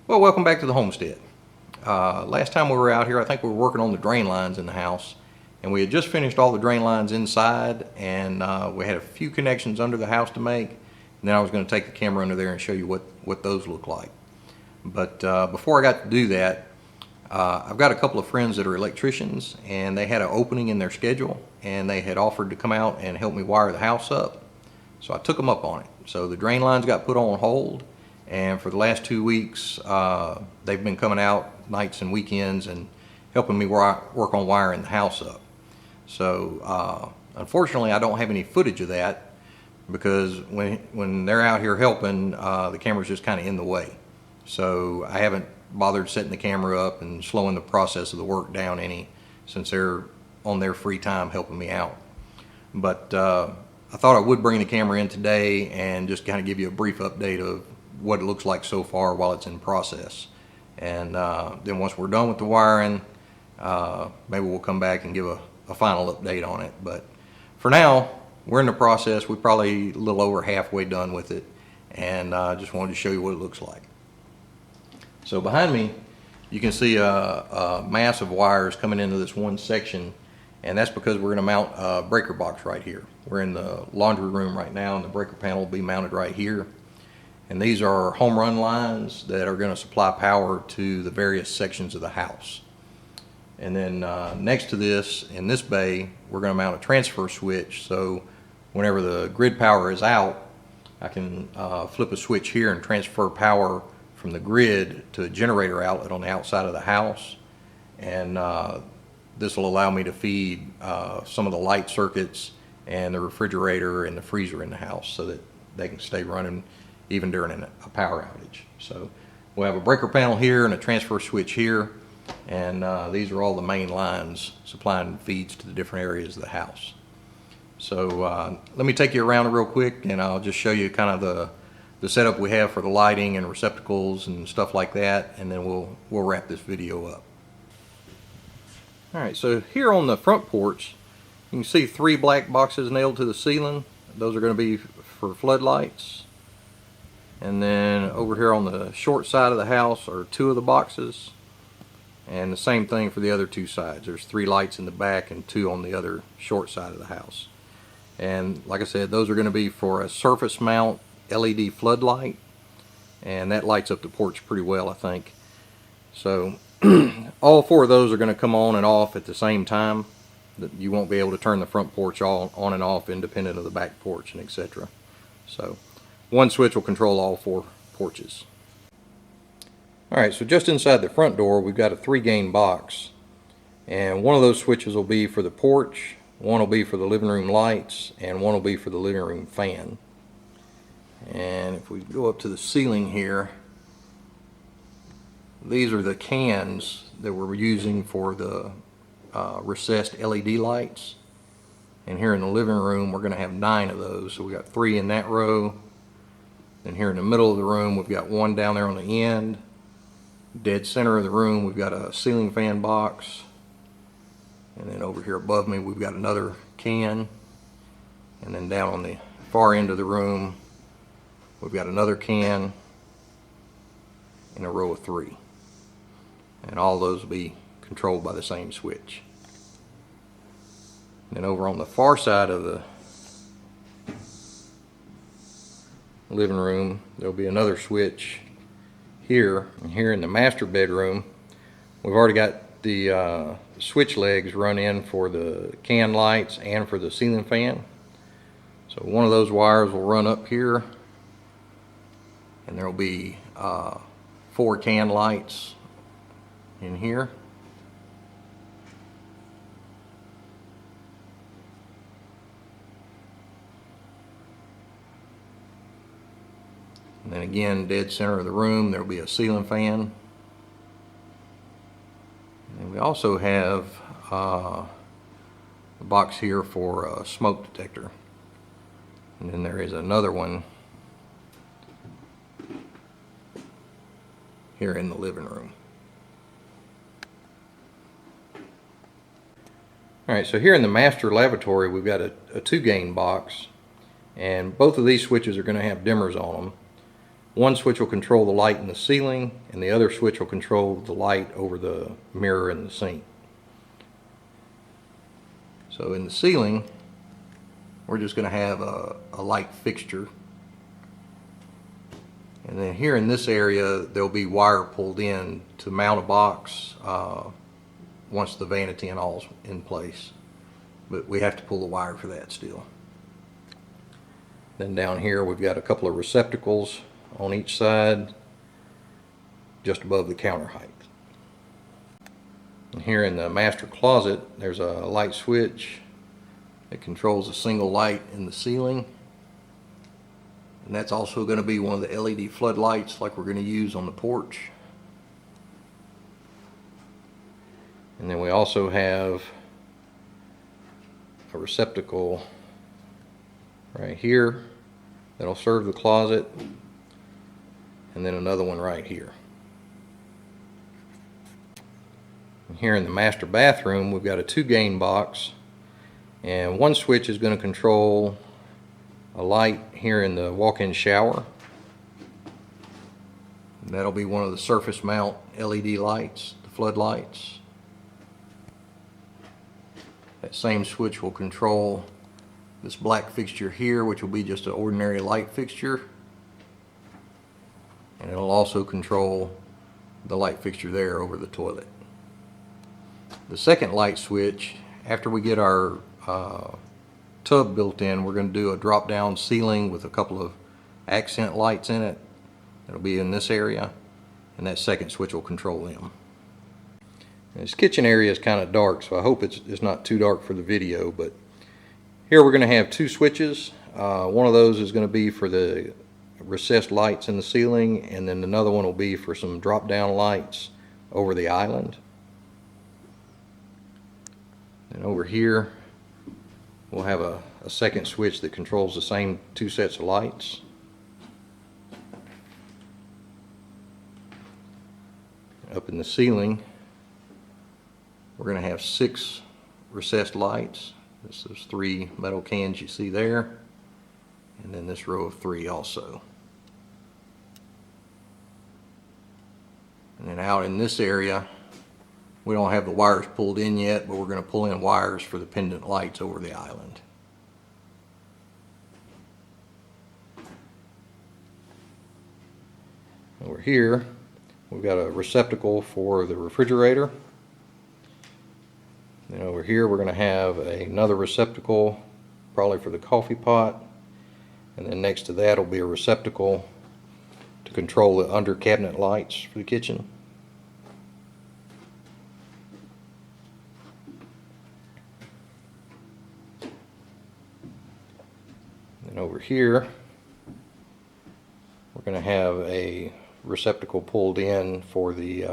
Well, welcome back to the homestead. Last time we were out here, I think we were working on the drain lines in the house, and we had just finished all the drain lines inside, and we had a few connections under the house to make, and then I was going to take the camera under there and show you what those look like. But before I got to do that, I've got a couple of friends that are electricians, and they had an opening in their schedule, and they had offered to come out and help me wire the house up. So I took them up on it. So the drain lines got put on hold, and for the last 2 weeks, they've been coming out nights and weekends and helping me work on wiring the house up. So unfortunately, I don't have any footage of that because when they're out here helping, the camera's just kind of in the way. So I haven't bothered setting the camera up and slowing the process of the work down any, since they're on their free time helping me out. But I thought I would bring the camera in today and just kind of give you a brief update of what it looks like so far while it's in process. And then once we're done with the wiring, maybe we'll come back and give a final update on it. But for now, we're in the process. We're probably a little over halfway done with it, and I just wanted to show you what it looks like. So behind me, you can see a mass of wires coming into this one section, and that's because we're going to mount a breaker box right here. We're in the laundry room right now, and the breaker panel will be mounted right here. And these are home run lines that are going to supply power to the various sections of the house. And then next to this, in this bay, we're going to mount a transfer switch, so whenever the grid power is out, I can flip a switch here and transfer power from the grid to a generator outlet on the outside of the house. And this will allow me to feed some of the light circuits and the refrigerator and the freezer in the house so that they can stay running even during a power outage. So we'll have a breaker panel here and a transfer switch here, and these are all the main lines supplying feeds to the different areas of the house. So let me take you around real quick, and I'll just show you kind of the setup we have for the lighting and receptacles and stuff like that, and then we'll wrap this video up. Alright, so here on the front porch, you can see 3 black boxes nailed to the ceiling. Those are going to be for floodlights. And then over here on the short side of the house are 2 of the boxes. And the same thing for the other 2 sides. There's 3 lights in the back and 2 on the other short side of the house. And like I said, those are going to be for a surface mount LED floodlight. And that lights up the porch pretty well, I think. So all 4 of those are going to come on and off at the same time. You won't be able to turn the front porch all on and off independent of the back porch and etc. So one switch will control all 4 porches. Alright, so just inside the front door we've got a 3-gain box, and one of those switches will be for the porch, one will be for the living room lights, and one will be for the living room fan. And if we go up to the ceiling here, these are the cans that we're using for the recessed LED lights. And here in the living room we're going to have 9 of those. So we got 3 in that row. Then here in the middle of the room we've got 1 down there on the end. Dead center of the room we've got a ceiling fan box. And then over here above me we've got another can. And then down on the far end of the room we've got another can in a row of 3. And all those will be controlled by the same switch. And then over on the far side of the living room there'll be another switch here. And here in the master bedroom we've already got the switch legs run in for the can lights and for the ceiling fan. So one of those wires will run up here, and there will be 4 can lights in here. And then again, dead center of the room, there will be a ceiling fan. And we also have a box here for a smoke detector. And then there is another one here in the living room. Alright, so here in the master lavatory we've got a 2-gain box, and both of these switches are going to have dimmers on them. One switch will control the light in the ceiling, and the other switch will control the light over the mirror in the sink. So in the ceiling, we're just going to have a light fixture. And then here in this area, there'll be wire pulled in to mount a box once the vanity and all's in place. But we have to pull the wire for that still. Then down here, we've got a couple of receptacles on each side, just above the counter height. And here in the master closet, there's a light switch that controls a single light in the ceiling. And that's also going to be one of the LED floodlights like we're going to use on the porch. And then we also have a receptacle right here that'll serve the closet, and then another one right here. And here in the master bathroom, we've got a 2-gain box, and one switch is going to control a light here in the walk-in shower. And that'll be one of the surface mount LED lights, the floodlights. That same switch will control this black fixture here, which will be just an ordinary light fixture. And it'll also control the light fixture there over the toilet. The second light switch, after we get our tub built in, we're going to do a drop down ceiling with a couple of accent lights in it. It'll be in this area, and that second switch will control them. And this kitchen area is kind of dark, so I hope it's not too dark for the video, but here we're going to have 2 switches. One of those is going to be for the recessed lights in the ceiling, and then another one will be for some drop down lights over the island. And over here we'll have a second switch that controls the same 2 sets of lights. Up in the ceiling, we're going to have 6 recessed lights. This is 3 metal cans you see there, and then this row of 3 also. And then out in this area, we don't have the wires pulled in yet, but we're going to pull in wires for the pendant lights over the island. Over here, we've got a receptacle for the refrigerator. Then over here, we're going to have another receptacle, probably for the coffee pot. And then next to that will be a receptacle to control the under cabinet lights for the kitchen. And over here, we're going to have a receptacle pulled in for the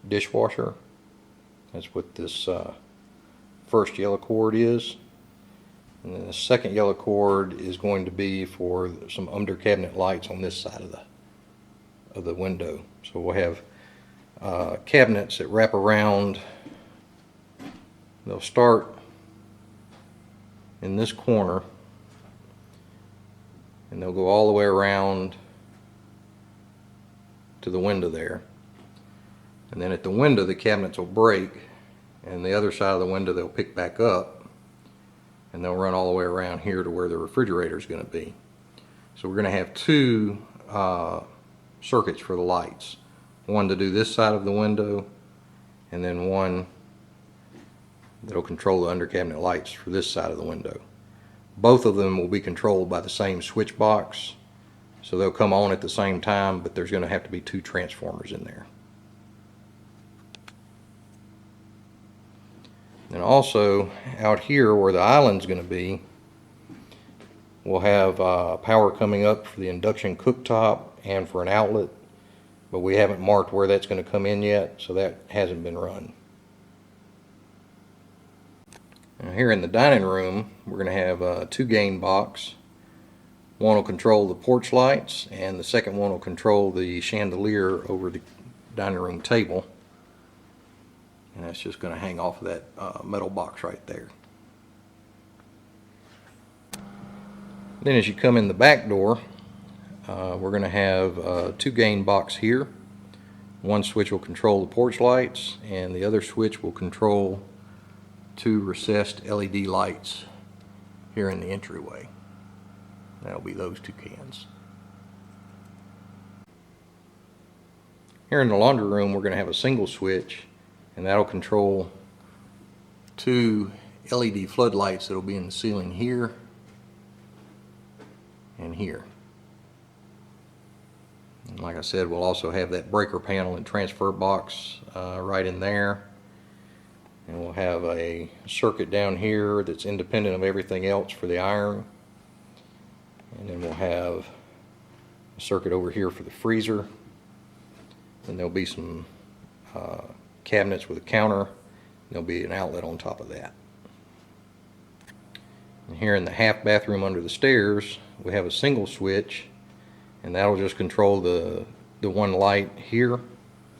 dishwasher. That's what this first yellow cord is. And then the second yellow cord is going to be for some under cabinet lights on this side of the window. So we'll have cabinets that wrap around. They'll start in this corner, and they'll go all the way around to the window there. And then at the window, the cabinets will break, and the other side of the window they'll pick back up, and they'll run all the way around here to where the refrigerator is going to be. So we're going to have 2 circuits for the lights. One to do this side of the window, and then one that'll control the under cabinet lights for this side of the window. Both of them will be controlled by the same switch box, so they'll come on at the same time, but there's going to have to be 2 transformers in there. And also out here where the island's going to be, we'll have power coming up for the induction cooktop and for an outlet, but we haven't marked where that's going to come in yet, so that hasn't been run. Now here in the dining room, we're going to have a 2-gain box. One will control the porch lights, and the second one will control the chandelier over the dining room table. And that's just going to hang off of that metal box right there. Then as you come in the back door, we're going to have a 2-gain box here. One switch will control the porch lights, and the other switch will control 2 recessed LED lights here in the entryway. That'll be those 2 cans. Here in the laundry room, we're going to have a single switch, and that'll control 2 LED floodlights that'll be in the ceiling here and here. And like I said, we'll also have that breaker panel and transfer box right in there. And we'll have a circuit down here that's independent of everything else for the iron. And then we'll have a circuit over here for the freezer. And there'll be some cabinets with a counter. There'll be an outlet on top of that. And here in the half bathroom under the stairs, we have a single switch, and that'll just control the one light here.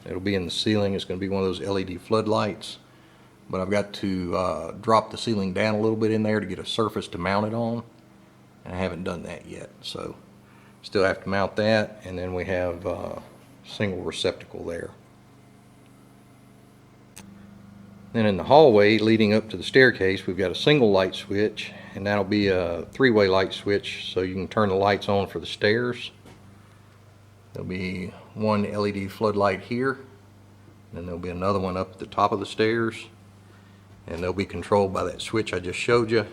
It'll be in the ceiling. It's going to be one of those LED floodlights. But I've got to drop the ceiling down a little bit in there to get a surface to mount it on. And I haven't done that yet. So still have to mount that, and then we have single receptacle there. Then in the hallway leading up to the staircase, we've got a single light switch, and that'll be a 3-way light switch, so you can turn the lights on for the stairs. There'll be one LED floodlight here, and then there'll be another one up at the top of the stairs, and they'll be controlled by that switch I just showed you,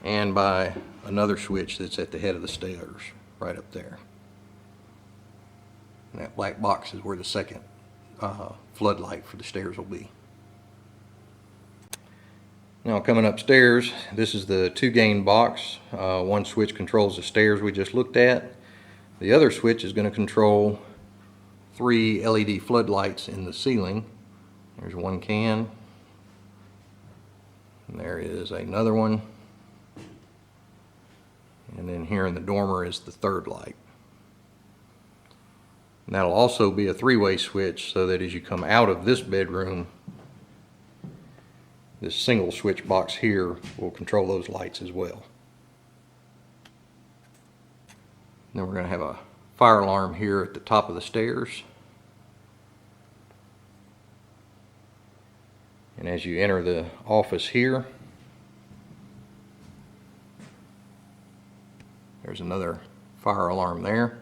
and by another switch that's at the head of the stairs right up there. And that black box is where the second floodlight for the stairs will be. Now coming upstairs, this is the 2-gain box. One switch controls the stairs we just looked at. The other switch is going to control 3 LED floodlights in the ceiling. There's one can. And there is another one. And then here in the dormer is the 3rd light. And that'll also be a 3-way switch, so that as you come out of this bedroom, this single switch box here will control those lights as well. Then we're going to have a fire alarm here at the top of the stairs. And as you enter the office here, there's another fire alarm there.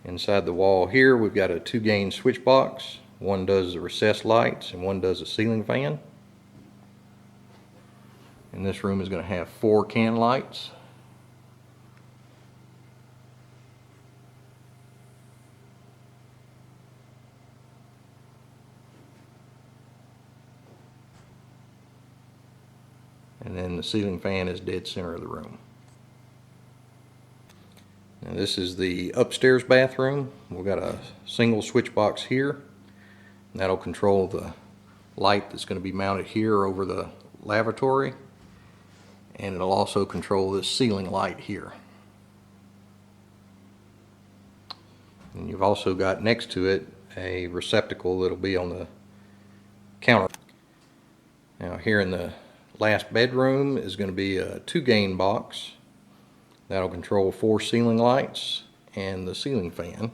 Inside the wall here, we've got a 2-gain switch box. One does the recessed lights and one does the ceiling fan. And this room is going to have 4 can lights. And then the ceiling fan is dead center of the room. Now this is the upstairs bathroom. We've got a single switch box here. And that'll control the light that's going to be mounted here over the lavatory. And it'll also control this ceiling light here. And you've also got next to it a receptacle that'll be on the counter. Now here in the last bedroom is going to be a 2-gain box. That'll control 4 ceiling lights and the ceiling fan.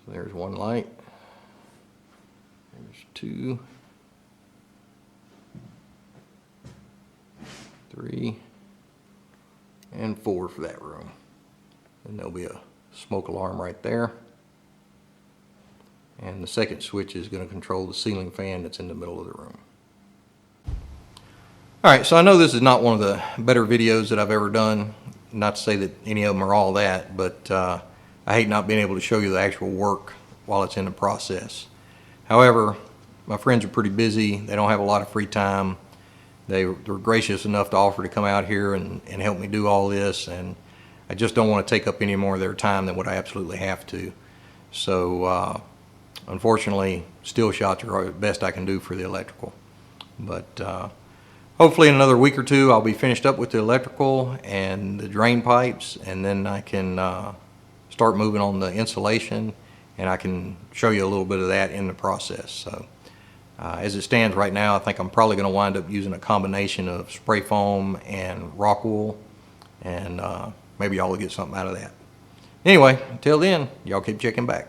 So there's one light. There's 2, 3, and 4 for that room. And there'll be a smoke alarm right there. And the second switch is going to control the ceiling fan that's in the middle of the room. Alright, so I know this is not one of the better videos that I've ever done. Not to say that any of them are all that, but I hate not being able to show you the actual work while it's in the process. However, my friends are pretty busy. They don't have a lot of free time. They're gracious enough to offer to come out here and help me do all this, and I just don't want to take up any more of their time than what I absolutely have to. So unfortunately, still shots are the best I can do for the electrical. But hopefully in another week or two I'll be finished up with the electrical and the drain pipes, and then I can start moving on the insulation, and I can show you a little bit of that in the process. So As it stands right now, I think I'm probably going to wind up using a combination of spray foam and rock wool, and maybe y'all will get something out of that. Anyway, until then, y'all keep checking back.